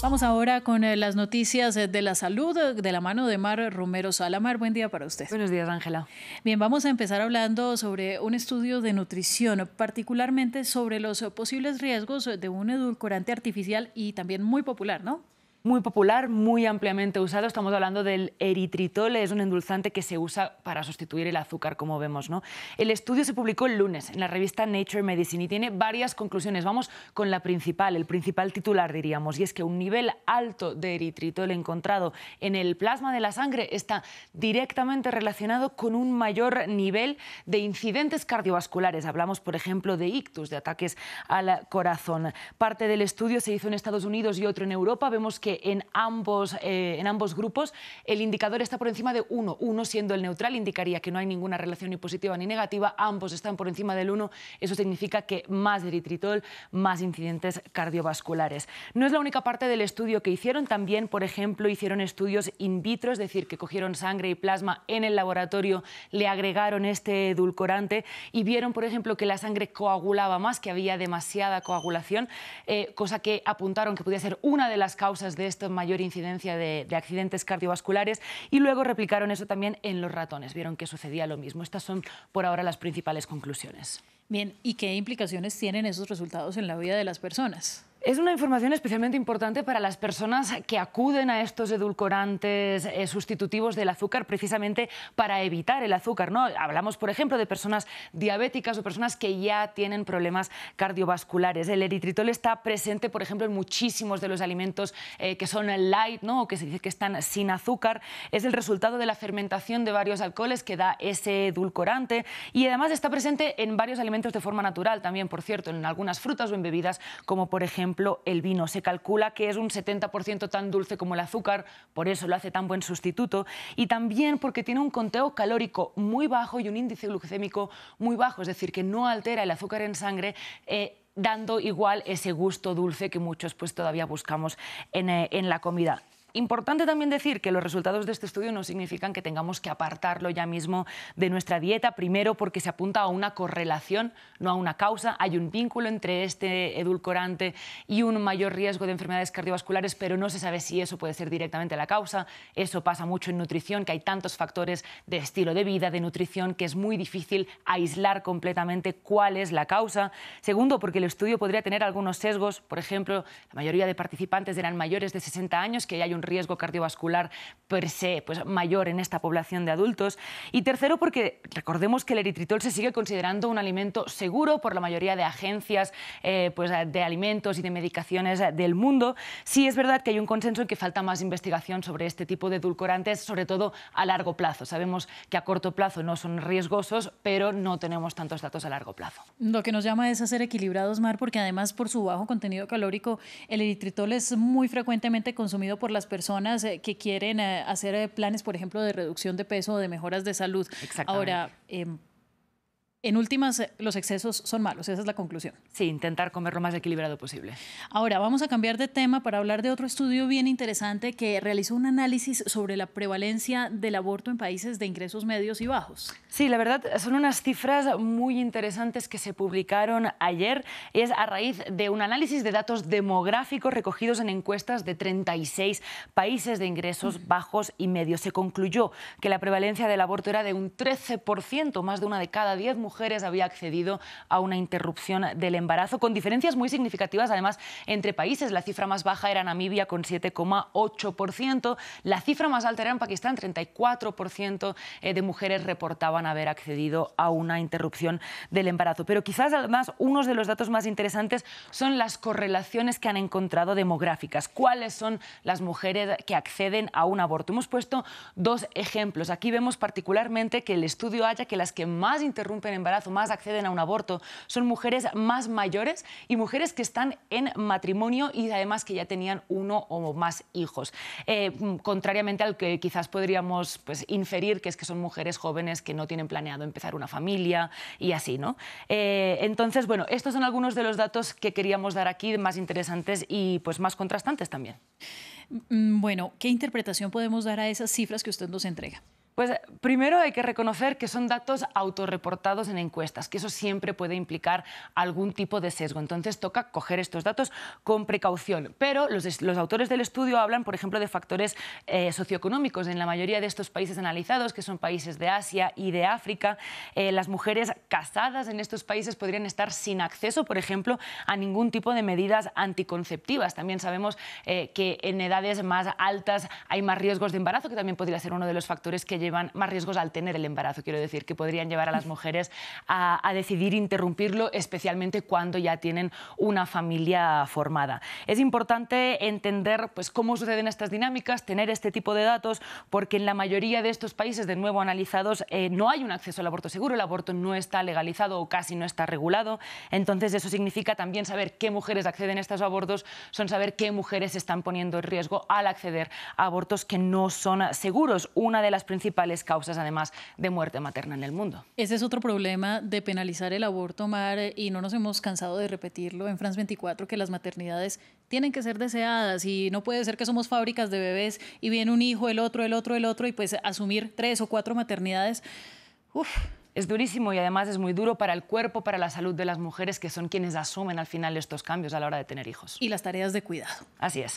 Vamos ahora con las noticias de la salud de la mano de Mar Romero Sala. Mar, buen día para usted. Buenos días, Ángela. Bien, vamos a empezar hablando sobre un estudio de nutrición, particularmente sobre los posibles riesgos de un edulcorante artificial y también muy popular, ¿no? Muy popular, muy ampliamente usado. Estamos hablando del eritritol, es un endulzante que se usa para sustituir el azúcar, como vemos, ¿no? El estudio se publicó el lunes en la revista Nature Medicine y tiene varias conclusiones. Vamos con la principal, el principal titular, diríamos, y es que un nivel alto de eritritol encontrado en el plasma de la sangre está directamente relacionado con un mayor nivel de incidentes cardiovasculares. Hablamos, por ejemplo, de ictus, de ataques al corazón. Parte del estudio se hizo en Estados Unidos y otro en Europa. Vemos que en ambos grupos el indicador está por encima de 1. 1 siendo el neutral, indicaría que no hay ninguna relación ni positiva ni negativa. Ambos están por encima del 1. Eso significa que más eritritol, más incidentes cardiovasculares. No es la única parte del estudio que hicieron. También, por ejemplo, hicieron estudios in vitro, es decir, que cogieron sangre y plasma en el laboratorio, le agregaron este edulcorante y vieron, por ejemplo, que la sangre coagulaba más, que había demasiada coagulación, cosa que apuntaron que podía ser una de las causas de esta mayor incidencia de accidentes cardiovasculares, y luego replicaron eso también en los ratones. Vieron que sucedía lo mismo. Estas son por ahora las principales conclusiones. Bien, ¿y qué implicaciones tienen esos resultados en la vida de las personas? Es una información especialmente importante para las personas que acuden a estos edulcorantes sustitutivos del azúcar precisamente para evitar el azúcar, ¿no? Hablamos, por ejemplo, de personas diabéticas o personas que ya tienen problemas cardiovasculares. El eritritol está presente, por ejemplo, en muchísimos de los alimentos que son light, ¿no? O que se dice que están sin azúcar. Es el resultado de la fermentación de varios alcoholes que da ese edulcorante, y además está presente en varios alimentos de forma natural también, por cierto, en algunas frutas o en bebidas como, por ejemplo, el vino. Se calcula que es un 70% tan dulce como el azúcar, por eso lo hace tan buen sustituto, y también porque tiene un conteo calórico muy bajo y un índice glucémico muy bajo, es decir, que no altera el azúcar en sangre, dando igual ese gusto dulce que muchos pues todavía buscamos en la comida. Importante también decir que los resultados de este estudio no significan que tengamos que apartarlo ya mismo de nuestra dieta, primero porque se apunta a una correlación, no a una causa. Hay un vínculo entre este edulcorante y un mayor riesgo de enfermedades cardiovasculares, pero no se sabe si eso puede ser directamente la causa. Eso pasa mucho en nutrición, que hay tantos factores de estilo de vida, de nutrición, que es muy difícil aislar completamente cuál es la causa. Segundo, porque el estudio podría tener algunos sesgos. Por ejemplo, la mayoría de participantes eran mayores de 60 años, que hay un riesgo cardiovascular per se pues, mayor en esta población de adultos. Y tercero, porque recordemos que el eritritol se sigue considerando un alimento seguro por la mayoría de agencias pues, de alimentos y de medicaciones del mundo. Sí es verdad que hay un consenso en que falta más investigación sobre este tipo de edulcorantes, sobre todo a largo plazo. Sabemos que a corto plazo no son riesgosos, pero no tenemos tantos datos a largo plazo. Lo que nos llama es a ser equilibrados, Mar, porque además por su bajo contenido calórico, el eritritol es muy frecuentemente consumido por las personas que quieren hacer planes, por ejemplo, de reducción de peso o de mejoras de salud. Ahora, en últimas, los excesos son malos, esa es la conclusión. Sí, intentar comer lo más equilibrado posible. Ahora, vamos a cambiar de tema para hablar de otro estudio bien interesante que realizó un análisis sobre la prevalencia del aborto en países de ingresos medios y bajos. Sí, la verdad, son unas cifras muy interesantes que se publicaron ayer. Es a raíz de un análisis de datos demográficos recogidos en encuestas de 36 países de ingresos bajos y medios. Se concluyó que la prevalencia del aborto era de un 13%, más de una de cada 10 mujeres había accedido a una interrupción del embarazo, con diferencias muy significativas además entre países. La cifra más baja era Namibia con 7,8%, la cifra más alta era en Pakistán, 34% de mujeres reportaban haber accedido a una interrupción del embarazo. Pero quizás además uno de los datos más interesantes son las correlaciones que han encontrado demográficas. ¿Cuáles son las mujeres que acceden a un aborto? Hemos puesto dos ejemplos. Aquí vemos particularmente que el estudio halla que las que más interrumpen embarazo, más acceden a un aborto, son mujeres más mayores y mujeres que están en matrimonio y además que ya tenían uno o más hijos. Contrariamente al que quizás podríamos pues, inferir, que es que son mujeres jóvenes que no tienen planeado empezar una familia y así, ¿no? Entonces, bueno, estos son algunos de los datos que queríamos dar aquí, más interesantes y pues más contrastantes también. Bueno, ¿qué interpretación podemos dar a esas cifras que usted nos entrega? Pues primero hay que reconocer que son datos autorreportados en encuestas, que eso siempre puede implicar algún tipo de sesgo. Entonces toca coger estos datos con precaución. Pero los autores del estudio hablan, por ejemplo, de factores socioeconómicos. En la mayoría de estos países analizados, que son países de Asia y de África, las mujeres casadas en estos países podrían estar sin acceso, por ejemplo, a ningún tipo de medidas anticonceptivas. También sabemos que en edades más altas hay más riesgos de embarazo, que también podría ser uno de los factores que llevan más riesgos al tener el embarazo, quiero decir, que podrían llevar a las mujeres a decidir interrumpirlo, especialmente cuando ya tienen una familia formada. Es importante entender pues, cómo suceden estas dinámicas, tener este tipo de datos, porque en la mayoría de estos países, de nuevo analizados, no hay un acceso al aborto seguro, el aborto no está legalizado o casi no está regulado. Entonces eso significa también saber qué mujeres acceden a estos abortos, son saber qué mujeres se están poniendo en riesgo al acceder a abortos que no son seguros, una de las principales causas, además, de muerte materna en el mundo. Ese es otro problema de penalizar el aborto, Mar, y no nos hemos cansado de repetirlo en France 24, que las maternidades tienen que ser deseadas y no puede ser que somos fábricas de bebés y viene un hijo, el otro, y pues asumir 3 o 4 maternidades. Uf. Es durísimo y además es muy duro para el cuerpo, para la salud de las mujeres, que son quienes asumen al final estos cambios a la hora de tener hijos. Y las tareas de cuidado. Así es.